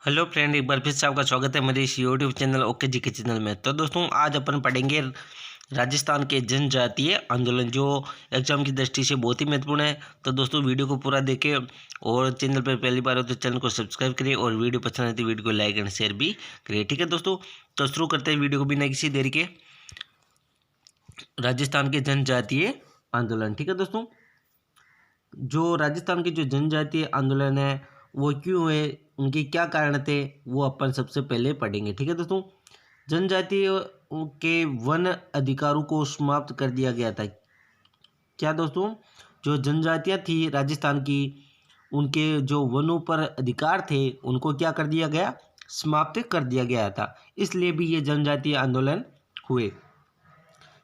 Hello friend, एक बार फिर से आपका स्वागत है मेरे इस यूट्यूब चैनल ओके जी के चैनल में। तो दोस्तों, आज अपन पढ़ेंगे राजस्थान के जनजातीय आंदोलन, जो एग्जाम की दृष्टि से बहुत ही महत्वपूर्ण है। तो दोस्तों, वीडियो को पूरा देखें और चैनल पर पहली बार हो तो चैनल को सब्सक्राइब करिए और वीडियो पसंद आए तो वीडियो को लाइक एंड शेयर भी करिए। ठीक है दोस्तों, तो शुरू करते हैं वीडियो को बिना किसी देरी के। राजस्थान के जनजातीय आंदोलन। ठीक है दोस्तों, जो राजस्थान के जो जनजातीय आंदोलन है वो क्यों है, उनके क्या कारण थे, वो अपन सबसे पहले पढ़ेंगे। ठीक है दोस्तों, जनजातीय के वन अधिकारों को समाप्त कर दिया गया था। क्या दोस्तों, जो जनजातियां थी राजस्थान की, उनके जो वनों पर अधिकार थे उनको क्या कर दिया गया, समाप्त कर दिया गया था। इसलिए भी ये जनजातीय आंदोलन हुए।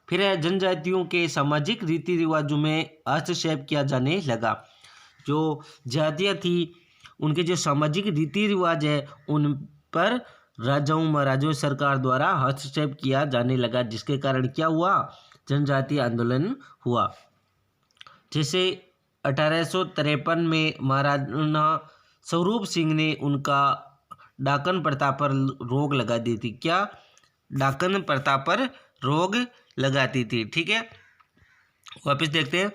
फिर जनजातियों के सामाजिक रीति रिवाजों में हस्तक्षेप किया जाने लगा। जो जातियाँ थी उनके जो सामाजिक रीति रिवाज है उन पर राजाओं महाराजाओं सरकार द्वारा हस्तक्षेप किया जाने लगा, जिसके कारण क्या हुआ, जनजातीय आंदोलन हुआ। जैसे 1853 में महाराणा स्वरूप सिंह ने उनका डाकन प्रथा पर रोक लगा दी थी। क्या, डाकन प्रथा पर रोक लगाती थी। ठीक है, वापस देखते हैं।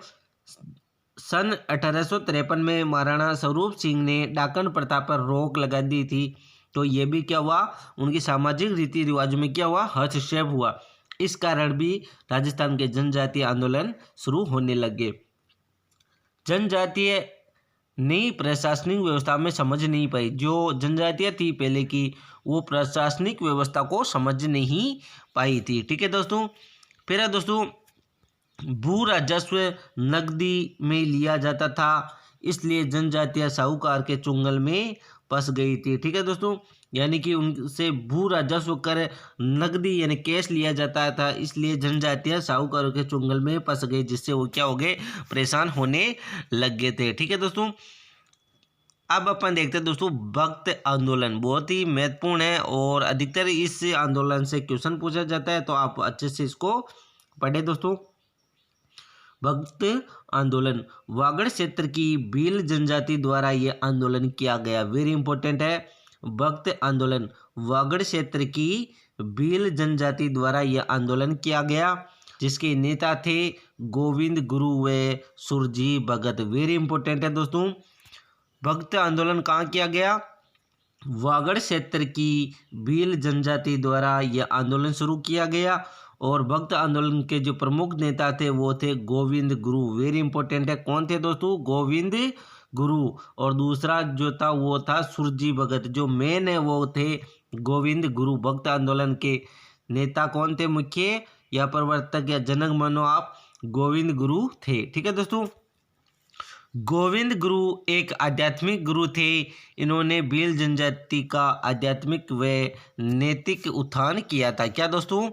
सन 1853 में महाराणा स्वरूप सिंह ने डाकन प्रथा पर रोक लगा दी थी। तो ये भी क्या हुआ, उनकी सामाजिक रीति रिवाजों में क्या हुआ, हस्तक्षेप हुआ। इस कारण भी राजस्थान के जनजातीय आंदोलन शुरू होने लगे। जनजातीय नई प्रशासनिक व्यवस्था में समझ नहीं पाई। जो जनजातियाँ थी पहले की, वो प्रशासनिक व्यवस्था को समझ नहीं पाई थी। ठीक है दोस्तों, फिर है दोस्तों, भू राजस्व नकदी में लिया जाता था, इसलिए जनजातियाँ साहूकार के चुंगल में फंस गई थी। ठीक है दोस्तों, यानी कि उनसे भू राजस्व कर नकदी यानी कैश लिया जाता था, इसलिए जनजातियाँ साहूकारों के चुंगल में फंस गई, जिससे वो क्या हो गए, परेशान होने लग गए थे। ठीक है दोस्तों, अब अपन देखते हैं दोस्तों, भक्त आंदोलन बहुत ही महत्वपूर्ण है और अधिकतर इस आंदोलन से क्वेश्चन पूछा जाता है, तो आप अच्छे से इसको पढ़े दोस्तों। भक्त आंदोलन, वागड़ क्षेत्र की भील जनजाति द्वारा यह आंदोलन किया गया। वेरी इंपॉर्टेंट है, भक्त आंदोलन वागड़ क्षेत्र की भील जनजाति द्वारा यह आंदोलन किया गया, जिसके नेता थे गोविंद गुरु व सुरजी भगत। वेरी इंपॉर्टेंट है दोस्तों, भक्त आंदोलन कहाँ किया गया, वागड़ क्षेत्र की भील जनजाति द्वारा यह आंदोलन शुरू किया गया और भक्त आंदोलन के जो प्रमुख नेता थे वो थे गोविंद गुरु। वेरी इंपॉर्टेंट है, कौन थे दोस्तों, गोविंद गुरु। और दूसरा जो था वो था सुरजी भगत। जो मेन है वो थे गोविंद गुरु। भक्त आंदोलन के नेता कौन थे, मुख्य या प्रवर्तक या जनक मानो आप, गोविंद गुरु थे। ठीक है दोस्तों, गोविंद गुरु एक आध्यात्मिक गुरु थे। इन्होंने भील जनजाति का आध्यात्मिक व नैतिक उत्थान किया था। क्या दोस्तों,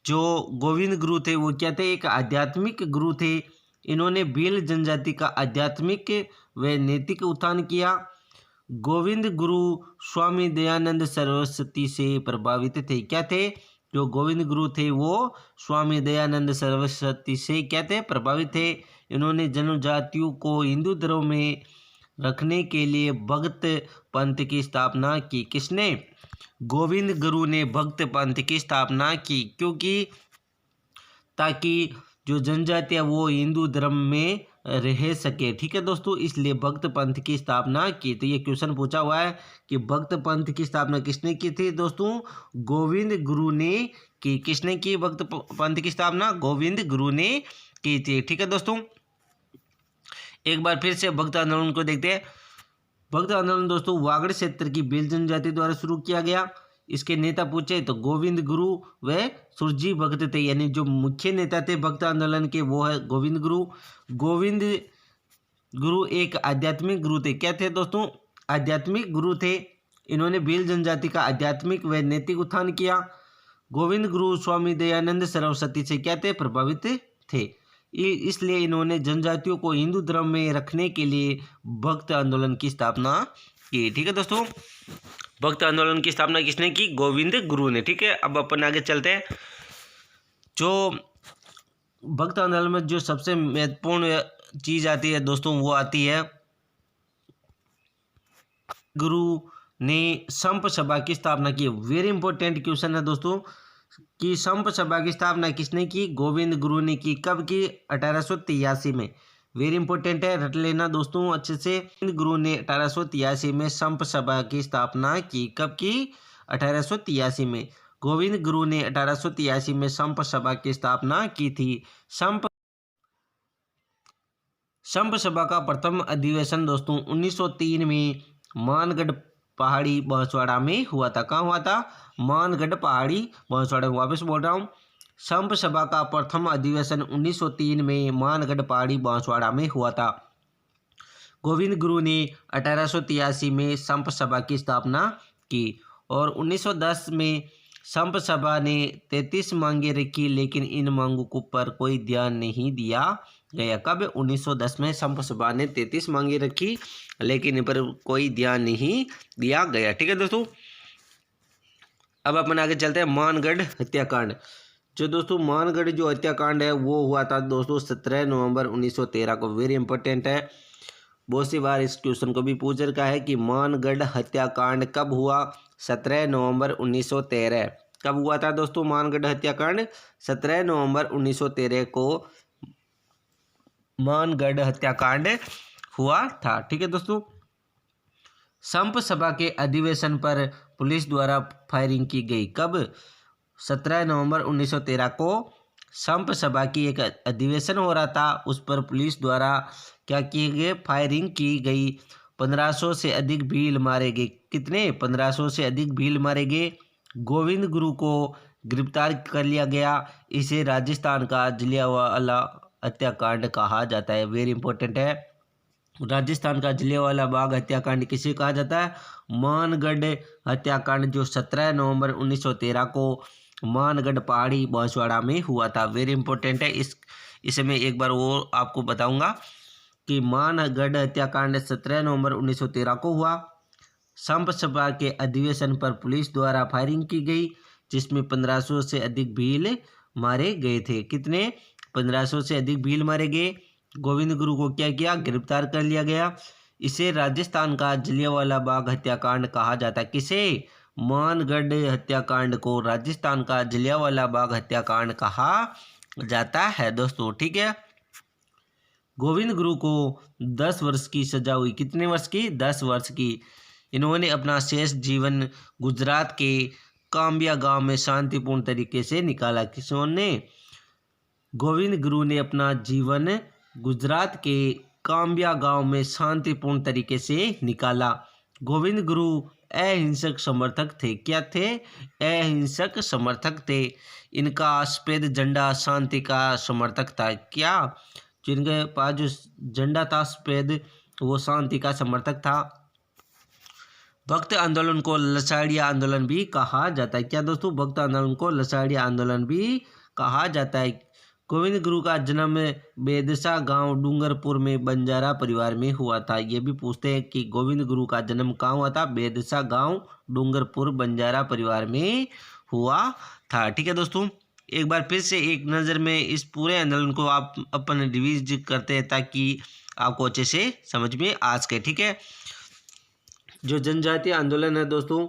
जो गोविंद गुरु थे वो क्या थे, एक आध्यात्मिक गुरु थे। इन्होंने भील जनजाति का आध्यात्मिक व नैतिक उत्थान किया। गोविंद गुरु स्वामी दयानंद सरस्वती से प्रभावित थे। क्या थे, जो गोविंद गुरु थे वो स्वामी दयानंद सरस्वती से क्या थे, प्रभावित थे। इन्होंने जनजातियों को हिंदू धर्म में रखने के लिए भक्त पंथ की स्थापना की। किसने, गोविंद गुरु ने भक्त पंथ की स्थापना की, क्योंकि ताकि जो जनजातियाँ वो हिंदू धर्म में रह सके। ठीक है दोस्तों, इसलिए भक्त पंथ की स्थापना की। तो ये क्वेश्चन पूछा हुआ है कि भक्त पंथ की स्थापना किसने की थी दोस्तों, गोविंद गुरु ने की। किसने की भक्त पंथ की स्थापना, गोविंद गुरु ने की थी। ठीक है दोस्तों, एक बार फिर से भक्त आंदोलन को देखते हैं। भक्त आंदोलन दोस्तों वागड़ क्षेत्र की भील जनजाति द्वारा शुरू किया गया। इसके नेता पूछे तो गोविंद गुरु व सुरजी भगत थे, यानी जो मुख्य नेता थे भक्त आंदोलन के वो है गोविंद गुरु। गोविंद गुरु एक आध्यात्मिक गुरु थे। क्या थे दोस्तों, आध्यात्मिक गुरु थे। इन्होंने भील जनजाति का आध्यात्मिक व नैतिक उत्थान किया। गोविंद गुरु स्वामी दयानंद सरस्वती से क्या थे, प्रभावित थे। इसलिए इन्होंने जनजातियों को हिंदू धर्म में रखने के लिए भक्त आंदोलन की स्थापना की। ठीक है दोस्तों, भक्त आंदोलन की स्थापना किसने की, गोविंद गुरु ने। ठीक है, अब अपन आगे चलते हैं। जो भक्त आंदोलन में जो सबसे महत्वपूर्ण चीज आती है दोस्तों, वो आती है गुरु ने संप सभा की स्थापना की। वेरी इंपॉर्टेंट क्वेश्चन है दोस्तों कि संप सभा की स्थापना किसने की? गोविंद गुरु ने की। कब की? 1883 में। वेरी इंपॉर्टेंट है, रट लेना दोस्तों अच्छे से। गोविंद गुरु ने 1883 में संप सभा की स्थापना की। कब की? 1883 में। गोविंद गुरु ने 1883 में संप सभा की स्थापना की थी। संप सभा का प्रथम अधिवेशन दोस्तों 1903 में मानगढ़ पहाड़ी बांसवाड़ा में हुआ था। कहाँ हुआ था? मानगढ़ पहाड़ी बांसवाड़ा। वापस बोल रहा हूँ, संप सभा का प्रथम अधिवेशन 1903 में मानगढ़ पहाड़ी बांसवाड़ा में हुआ था। गोविंद गुरु ने 1883 में संप सभा की स्थापना की और 1910 में संप सभा ने 33 मांगे रखी, लेकिन इन मांगों को पर कोई ध्यान नहीं दिया गया। कब? 1910 में संप सभा ने 33 मांगे रखी, लेकिन इन पर कोई ध्यान नहीं दिया गया। ठीक है दोस्तों, अब अपन आगे चलते हैं। मानगढ़ हत्याकांड। जो दोस्तों मानगढ़ जो हत्याकांड है वो हुआ था दोस्तों 17 नवंबर 1913 को। वेरी इंपॉर्टेंट है, बहुत सी बार इस क्वेश्चन को भी पूछ रखा है कि मानगढ़ हत्याकांड कब हुआ? 17 नवंबर 1913। कब हुआ था दोस्तों मानगढ़ हत्याकांड? 17 नवंबर 1913 को मानगढ़ हत्याकांड हुआ था। ठीक है दोस्तों, संप सभा के अधिवेशन पर पुलिस द्वारा फायरिंग की गई। कब? 17 नवंबर 1913 को संप सभा की एक अधिवेशन हो रहा था, उस पर पुलिस द्वारा क्या किए गए? फायरिंग की गई। 1500 से अधिक भील मारे गए। कितने? 1500 से अधिक भील मारे गए। गोविंद गुरु को गिरफ्तार कर लिया गया। इसे राजस्थान का जलियांवाला हत्याकांड कहा जाता है। वेरी इंपॉर्टेंट है, राजस्थान का जलियांवाला बाग हत्याकांड किसे कहा जाता है? मानगढ़ हत्याकांड, जो 17 नवंबर 1913 को मानगढ़ पहाड़ी बांसवाड़ा में हुआ था। वेरी इंपॉर्टेंट है, इसे मैं एक बार वो आपको बताऊंगा कि मानगढ़ हत्याकांड 17 नवंबर 1913 को हुआ। संप सभा के अधिवेशन पर पुलिस द्वारा फायरिंग की गई, जिसमें 1500 से अधिक भील मारे गए थे। कितने? 1500 से अधिक भील मारे गए। गोविंद गुरु को क्या किया? गिरफ्तार कर लिया गया। इसे राजस्थान का जलियांवाला बाग हत्याकांड कहा जाता है। किसे? मानगढ़ हत्याकांड को राजस्थान का जलियांवाला बाग हत्याकांड कहा जाता है दोस्तों। ठीक है, गोविंद गुरु को 10 वर्ष की सजा हुई। कितने वर्ष की? 10 वर्ष की। इन्होंने अपना शेष जीवन गुजरात के काम्बिया गांव में शांतिपूर्ण तरीके से निकाला। किसने? गोविंद गुरु ने अपना जीवन गुजरात के काम्बिया गांव में शांतिपूर्ण तरीके से निकाला। गोविंद गुरु अहिंसक समर्थक थे। क्या थे? अहिंसक समर्थक थे। इनका सफेद झंडा शांति का समर्थक था। क्या? जिनके पास जो झंडा था सफेद, वो शांति का समर्थक था। भक्त आंदोलन को लसाड़िया आंदोलन भी कहा जाता है। क्या दोस्तों? भक्त आंदोलन को लसाड़िया आंदोलन भी कहा जाता है। गोविंद गुरु का जन्म बेदसा गांव डूंगरपुर में बंजारा परिवार में हुआ था। ये भी पूछते हैं कि गोविंद गुरु का जन्म कहाँ हुआ था? बेदसा गांव डूंगरपुर बंजारा परिवार में हुआ था। ठीक है दोस्तों, एक बार फिर से एक नज़र में इस पूरे आंदोलन को आप अपन रिवीज करते हैं ताकि आपको अच्छे से समझ में आ सके। ठीक है, जो जनजातीय आंदोलन है दोस्तों,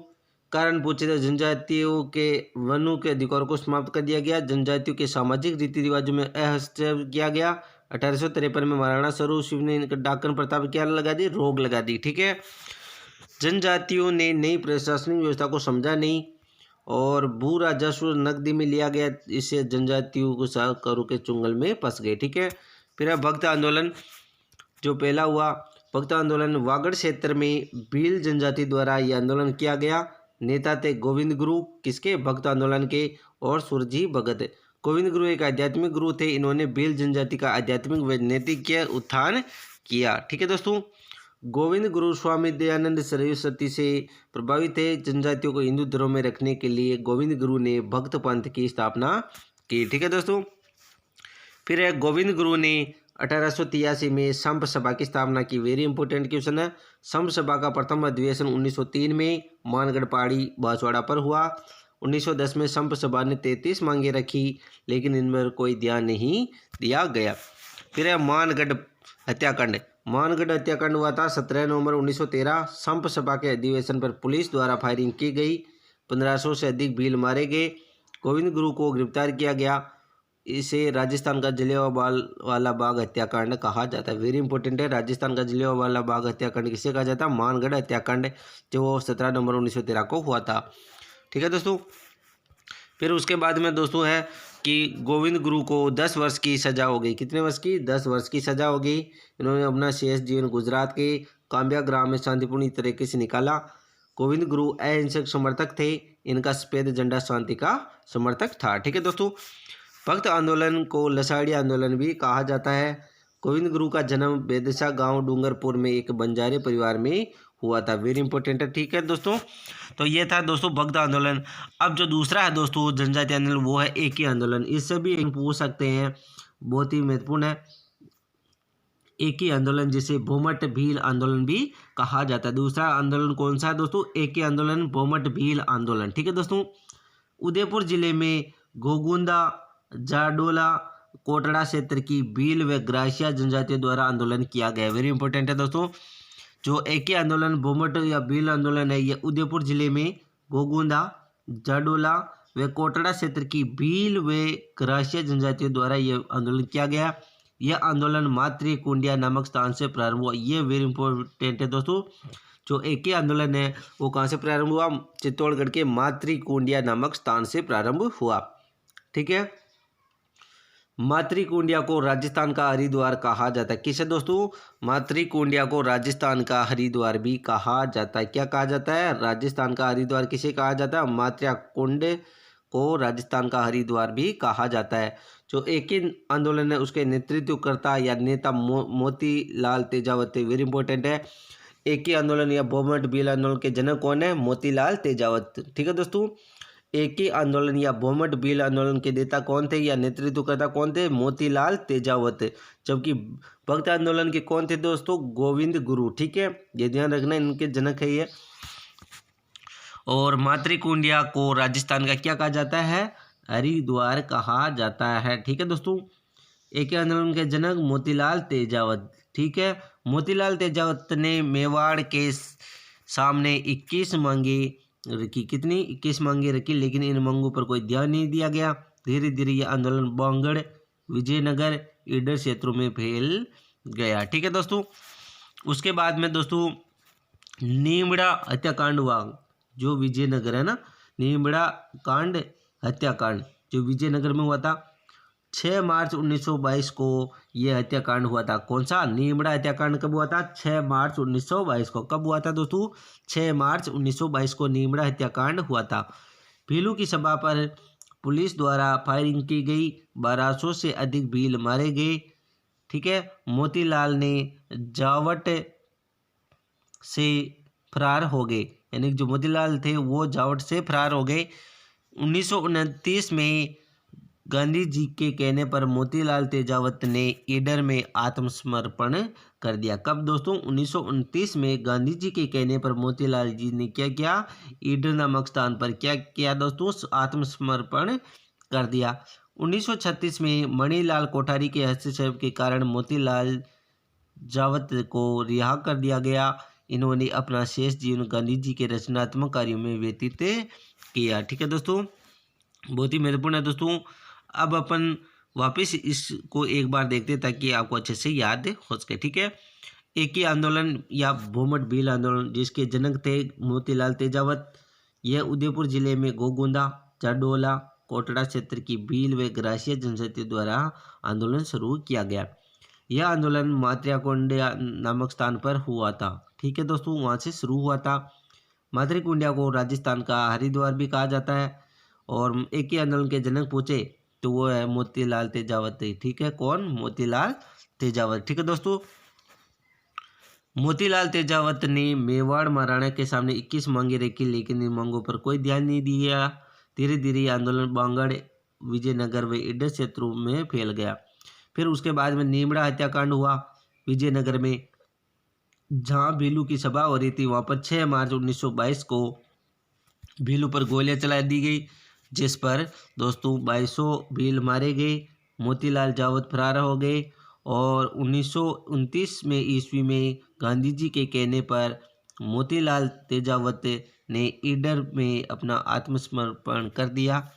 कारण पूछे थे जनजातियों के वनों के अधिकारों को समाप्त कर दिया गया। जनजातियों के सामाजिक रीति रिवाजों में हस्तक्षेप किया गया। 1853 में महाराणा स्वरूप सिंह ने डाकन प्रथा पर क्या लगा दी? रोक लगा दी। ठीक है, जनजातियों ने नई प्रशासनिक व्यवस्था को समझा नहीं और भू राजस्व नकदी में लिया गया। इससे जनजातियों को करों के चुंगल में फंस गए। ठीक है, फिर भक्त आंदोलन जो पहला हुआ, भक्त आंदोलन वागड़ क्षेत्र में भील जनजाति द्वारा यह आंदोलन किया गया। नेता थे गोविंद गुरु, किसके? भक्त आंदोलन के, और सुरजी भगत। गोविंद गुरु एक आध्यात्मिक गुरु थे। इन्होंने भील जनजाति का आध्यात्मिक व नैतिक उत्थान किया। ठीक है दोस्तों, गोविंद गुरु स्वामी दयानंद सरस्वती से प्रभावित थे। जनजातियों को हिंदू धर्म में रखने के लिए गोविंद गुरु ने भक्त पंथ की स्थापना की। ठीक है दोस्तों, फिर गोविंद गुरु ने 1883 में संप सभा की स्थापना की। वेरी इंपॉर्टेंट क्वेश्चन है। संप सभा का प्रथम अधिवेशन 1903 में मानगढ़ पहाड़ी बांसवाड़ा पर हुआ। 1910 में संप सभा ने 33 मांगे रखी, लेकिन इन पर कोई ध्यान नहीं दिया गया। फिर है मानगढ़ हत्याकांड। मानगढ़ हत्याकांड हुआ था 17 नवंबर 1913। संप सभा के अधिवेशन पर पुलिस द्वारा फायरिंग की गई, 1500 से अधिक भील मारे गए। गोविंद गुरु को गिरफ्तार किया गया। इसे राजस्थान का जलियांवाला बाग हत्याकांड कहा जाता है। वेरी इंपॉर्टेंट है, राजस्थान का जलियांवाला बाग हत्याकांड किसे कहा जाता है? मानगढ़ हत्याकांड, जो 17 नवंबर 1913 को हुआ था। ठीक है दोस्तों। फिर उसके बाद में दोस्तों है कि गोविंद गुरु को 10 वर्ष की सज़ा हो गई। कितने वर्ष की? 10 वर्ष की सज़ा हो गई। इन्होंने अपना शेष जीवन गुजरात के काम्या ग्राम में शांतिपूर्ण तरीके से निकाला। गोविंद गुरु अहिंसक समर्थक थे। इनका सफेद झंडा शांति का समर्थक था। ठीक है दोस्तों। भक्त आंदोलन को लसाड़ी आंदोलन भी कहा जाता है। गोविंद गुरु का जन्म बेदशा गांव डूंगरपुर में एक बंजारे परिवार में हुआ था। वेरी इंपॉर्टेंट है। ठीक है दोस्तों। तो ये था दोस्तों भक्त आंदोलन। अब जो दूसरा है दोस्तों जनजातीय आंदोलन, वो है एकी आंदोलन। इससे भी पूछ सकते हैं, बहुत ही महत्वपूर्ण है। एकी आंदोलन जिसे भोमट भील आंदोलन भी कहा जाता है। दूसरा आंदोलन कौन सा है दोस्तों? एकी आंदोलन, भोमट भील आंदोलन। ठीक है दोस्तों। उदयपुर जिले में गोगुंदा, जाडोला, कोटड़ा क्षेत्र की भील व ग्रासिया जनजातियों द्वारा आंदोलन किया गया। वेरी इंपॉर्टेंट है दोस्तों। जो एकी आंदोलन भोमट या भील आंदोलन है, ये उदयपुर जिले में गोगुंदा, जाडोला व कोटड़ा क्षेत्र की भील व ग्रासिया जनजातियों द्वारा ये आंदोलन किया गया। यह आंदोलन मातृकुंडिया नामक स्थान से प्रारंभ हुआ। ये वेरी इंपॉर्टेंट है दोस्तों। जो एकी आंदोलन है वो कहाँ से प्रारंभ हुआ? चित्तौड़गढ़ के मातृकुंडिया नामक स्थान से प्रारंभ हुआ। ठीक है। मातृकुंडिया को राजस्थान का हरिद्वार कहा जाता है। किसे दोस्तों? मातृकुंडिया को राजस्थान का हरिद्वार भी कहा जाता है। क्या कहा जाता है? राजस्थान का हरिद्वार किसे कहा जाता है? मातृकुंड को राजस्थान का हरिद्वार भी कहा जाता है। जो एकी आंदोलन है उसके नेतृत्वकर्ता या नेता मोतीलाल तेजावत। वेरी इंपॉर्टेंट है। एकी आंदोलन या भोमट भील आंदोलन के जनक कौन है? मोतीलाल तेजावत। ठीक है दोस्तों। एकी आंदोलन या भोमट भील आंदोलन के नेता कौन थे या नेतृत्वकर्ता कौन थे? मोतीलाल तेजावत। जबकि भक्त आंदोलन के कौन थे दोस्तों? गोविंद गुरु। ठीक है, ये ध्यान रखना, इनके जनक है ये। और मातृकुंडिया को राजस्थान का क्या कहा जाता है? हरिद्वार कहा जाता है। ठीक है दोस्तों। एकी आंदोलन के जनक मोतीलाल तेजावत। ठीक है। मोतीलाल तेजावत ने मेवाड़ के सामने 21 मांगे रखी। कितनी? 21 मांगे रखी, लेकिन इन मांगों पर कोई ध्यान नहीं दिया गया। धीरे धीरे यह आंदोलन बांगड़, विजयनगर, ईडर क्षेत्रों में फैल गया। ठीक है दोस्तों। उसके बाद में दोस्तों नीमड़ा हत्याकांड हुआ, जो विजयनगर है ना, नीमड़ा कांड हत्याकांड जो विजयनगर में हुआ था। 6 मार्च 1922 को यह हत्याकांड हुआ था। कौन सा? नीमड़ा हत्याकांड कब हुआ था? 6 मार्च 1922 को। कब हुआ था दोस्तों? 6 मार्च 1922 को नीमड़ा हत्याकांड हुआ था। भीलू की सभा पर पुलिस द्वारा फायरिंग की गई, 1200 से अधिक भील मारे गए। ठीक है। मोतीलाल ने जावट से फरार हो गए, यानी जो मोतीलाल थे वो जावट से फरार हो गए। 1929 में गांधी जी के कहने पर मोतीलाल तेजावत ने ईडर में आत्मसमर्पण कर दिया। कब दोस्तों? 1929 में गांधी जी के कहने पर मोतीलाल जी ने क्या किया? ईडर नामक स्थान पर क्या किया दोस्तों? आत्मसमर्पण कर दिया। 1936 में मणिलाल कोठारी के हस्तक्षेप के कारण मोतीलाल जावत को रिहा कर दिया गया। इन्होंने अपना शेष जीवन गांधी जी के रचनात्मक कार्यों में व्यतीत किया। ठीक है दोस्तों, बहुत ही महत्वपूर्ण है दोस्तों। अब अपन वापस इसको एक बार देखते ताकि आपको अच्छे से याद हो सके। ठीक है। एकी आंदोलन या भोमट भील आंदोलन जिसके जनक थे मोतीलाल तेजावत, यह उदयपुर जिले में गोगुंदा, जाडोला, कोटड़ा क्षेत्र की भील व ग्रासिया जनजाति द्वारा आंदोलन शुरू किया गया। यह आंदोलन मातृकुंडिया नामक स्थान पर हुआ था। ठीक है दोस्तों, वहाँ से शुरू हुआ था। मातृकुंडिया को राजस्थान का हरिद्वार भी कहा जाता है। और एकी आंदोलन के जनक पूछे तो वो है मोतीलाल तेजावत। ठीक है, कौन? मोतीलाल तेजावत। ठीक है दोस्तों, मोतीलाल तेजावत ने मेवाड़ महाराणा के सामने 21 मांगे रखी, लेकिन इन मांगों पर कोई ध्यान नहीं दिया। धीरे धीरे आंदोलन बांगड़, विजयनगर व ईडर क्षेत्रों में फैल गया। फिर उसके बाद में नीमड़ा हत्याकांड हुआ विजयनगर में, जहां भीलू की सभा हो रही थी। वहां पर 6 मार्च 1922 को भीलू पर गोलियां चला दी गई, जिस पर दोस्तों 2200 भील मारे गए। मोतीलाल जावत फरार हो गए और 1929 में ईस्वी में गांधी जी के कहने पर मोतीलाल तेजावत ने ईडर में अपना आत्मसमर्पण कर दिया।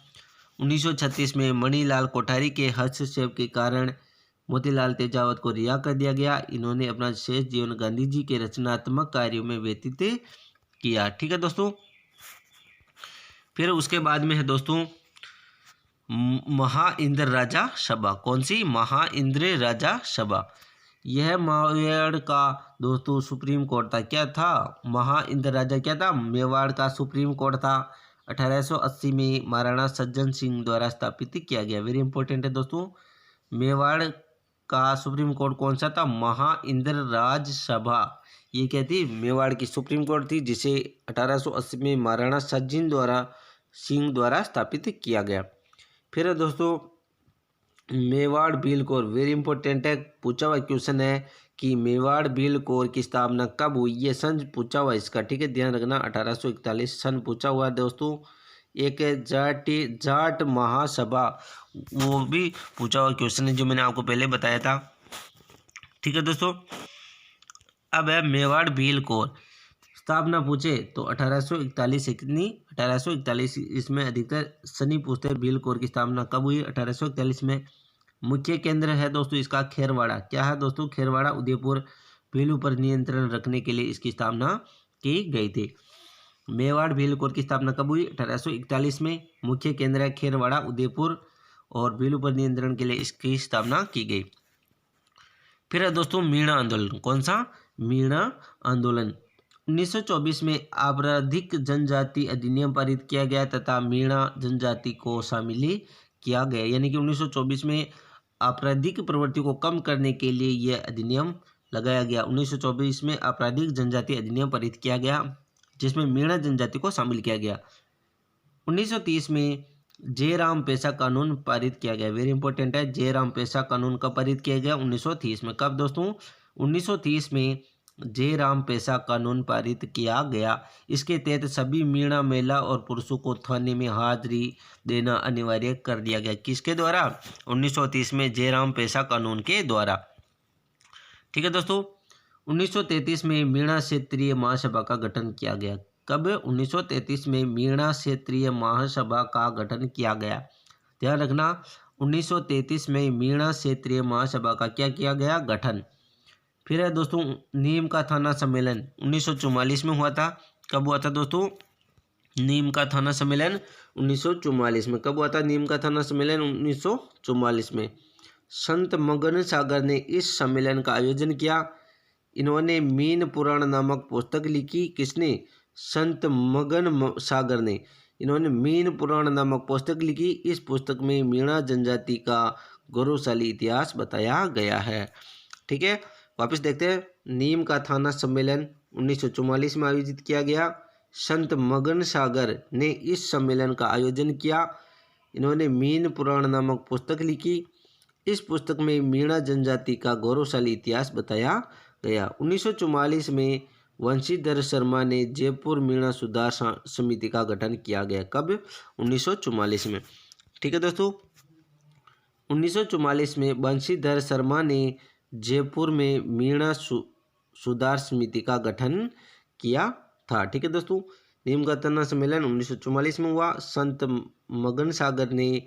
1936 में मणिलाल कोठारी के हस्तक्षेप के कारण मोतीलाल तेजावत को रिहा कर दिया गया। इन्होंने अपना शेष जीवन गांधी जी के रचनात्मक कार्यों में व्यतीत किया। ठीक है दोस्तों। फिर उसके बाद में है दोस्तों महाइंद्र राजा सभा। कौन सी? महाइंद्र राजा सभा। यह मेवाड़ का दोस्तों सुप्रीम कोर्ट था। क्या था? महाइंद्र राजा क्या था? मेवाड़ का सुप्रीम कोर्ट था। 1880 में महाराणा सज्जन सिंह द्वारा स्थापित किया गया। वेरी इंपॉर्टेंट है दोस्तों। मेवाड़ का सुप्रीम कोर्ट कौन सा था? महाइंद्र राज सभा। ये क्या थी? मेवाड़ की सुप्रीम कोर्ट थी, जिसे 1880 में महाराणा सज्जन सिंह द्वारा स्थापित किया गया। फिर दोस्तों Mewar bill core. Very important है, पूछा हुआ क्वेश्चन है कि मेवाड़ बिल कोर की स्थापना कब हुई? ये सन पूछा हुआ इसका। ठीक है, ध्यान रखना। 1841 सन पूछा हुआ दोस्तों। एक जाट महासभा, वो भी पूछा हुआ क्वेश्चन है, जो मैंने आपको पहले बताया था। ठीक है दोस्तों। अब है मेवाड़ भील कोर। स्थापना पूछे तो 1841 है। कितनी? 1841। इसमें अधिकतर सनी पूछते हैं भील कोर की स्थापना कब हुई? 1841 में। मुख्य केंद्र है दोस्तों इसका खेरवाड़ा। क्या है दोस्तों? खेरवाड़ा, उदयपुर। भील पर नियंत्रण रखने के लिए इसकी स्थापना की गई थी। मेवाड़ भील कोर की स्थापना कब हुई? 1841 में। मुख्य केंद्र है खेरवाड़ा, उदयपुर, और भील पर नियंत्रण के लिए इसकी स्थापना की गई। फिर है दोस्तों मीणा आंदोलन। कौन सा? मीणा आंदोलन। 1924 में आपराधिक जनजाति अधिनियम पारित किया गया तथा मीणा जनजाति को शामिल किया गया। यानी कि 1924 में आपराधिक प्रवृत्ति को कम करने के लिए यह अधिनियम लगाया गया। 1924 में आपराधिक जनजाति अधिनियम पारित किया गया, जिसमें मीणा जनजाति को शामिल किया गया। 1930 में जयराम पेशा कानून पारित किया गया। वेरी इंपॉर्टेंट है, जयराम पेशा कानून कब पारित किया गया? 1930 में। कब दोस्तों? 1930 में जयराम पेशा कानून पारित किया गया। इसके तहत सभी मीणा महिला और पुरुषों को थाने में हाजिरी देना अनिवार्य कर दिया गया। किसके द्वारा? 1930 में जयराम पेशा कानून के द्वारा। ठीक है दोस्तों। 1933 में मीणा क्षेत्रीय महासभा का गठन किया गया। कब? 1933 में मीणा क्षेत्रीय महासभा का गठन किया गया। ध्यान रखना, 1933 में मीणा क्षेत्रीय महासभा का क्या किया गया? गठन। फिर है दोस्तों नीम का थाना सम्मेलन। 1944 में हुआ था। कब हुआ था दोस्तों? नीम का थाना सम्मेलन 1944 में। कब हुआ था नीम का थाना सम्मेलन? 1944 में। संत मगन सागर ने इस सम्मेलन का आयोजन किया। इन्होंने मीन पुराण नामक पुस्तक लिखी। किसने? संत मगन सागर ने। इन्होंने मीन पुराण नामक पुस्तक लिखी। इस पुस्तक में मीणा जनजाति का गौरवशाली इतिहास बताया गया है। ठीक है, वापस देखते हैं। नीम का थाना सम्मेलन 1944 में आयोजित किया गया। संत मगन सागर ने इस सम्मेलन का आयोजन किया। इन्होंने मीन पुराण नामक पुस्तक लिखी। इस पुस्तक में मीणा जनजाति का गौरवशाली इतिहास बताया गया। 1944 में वंशीधर शर्मा ने जयपुर मीणा सुधार समिति का गठन किया गया। कब? 1944 में। ठीक है दोस्तों, 1944 में वंशीधर शर्मा ने जयपुर में मीणा सुधार समिति का गठन किया था। ठीक है दोस्तों, नीम का थाना सम्मेलन 1944 में हुआ। संत मगन सागर ने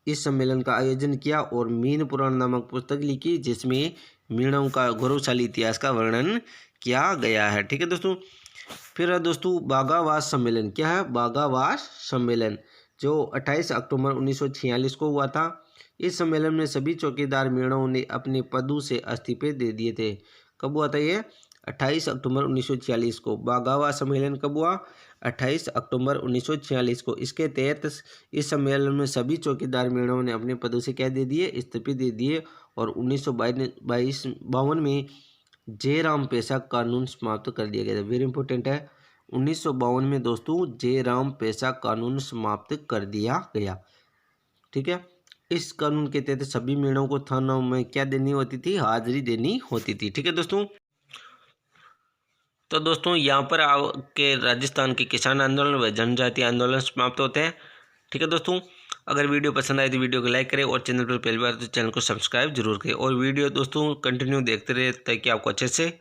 इस सम्मेलन का आयोजन किया और मीन पुराण नामक पुस्तक लिखी, जिसमें मीणाओं का गौरवशाली इतिहास का वर्णन किया गया है। ठीक है दोस्तों। फिर है दोस्तों बागावास सम्मेलन। क्या है? बागावास सम्मेलन, जो 28 अक्टूबर 1946 को हुआ था। इस सम्मेलन में सभी चौकीदार मीणाओं ने अपने पदों से इस्तीफे दे दिए थे। कब हुआ था ये? 28 अक्टूबर 1946 को। बागावास सम्मेलन कब हुआ? 28 अक्टूबर 1946 को। इसके तहत इस सम्मेलन में सभी चौकीदार मीणाओं ने अपने पदों से क्या दे दिए? इस्तीफे दे दिए। और 1952 में जयराम पेशा कानून समाप्त कर दिया गया था। वेरी इंपॉर्टेंट है, 1952 में दोस्तों जयराम पेशा कानून समाप्त कर दिया गया। ठीक है, इस कानून के तहत सभी मीणाओं को थानों में क्या देनी होती थी? हाजिरी देनी होती थी। ठीक है दोस्तों। तो दोस्तों यहाँ पर आपके राजस्थान के किसान आंदोलन व जनजाति आंदोलन समाप्त होते हैं। ठीक है दोस्तों, अगर वीडियो पसंद आए तो वीडियो को लाइक करें और चैनल पर पहली बार तो चैनल को सब्सक्राइब जरूर करें और वीडियो दोस्तों कंटिन्यू देखते रहे ताकि आपको अच्छे से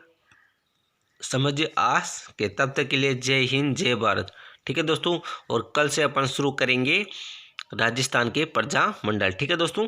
समझ आ सके। तब तक के लिए जय हिंद जय भारत। ठीक है दोस्तों, और कल से अपन शुरू करेंगे राजस्थान के प्रजा मंडल। ठीक है दोस्तों।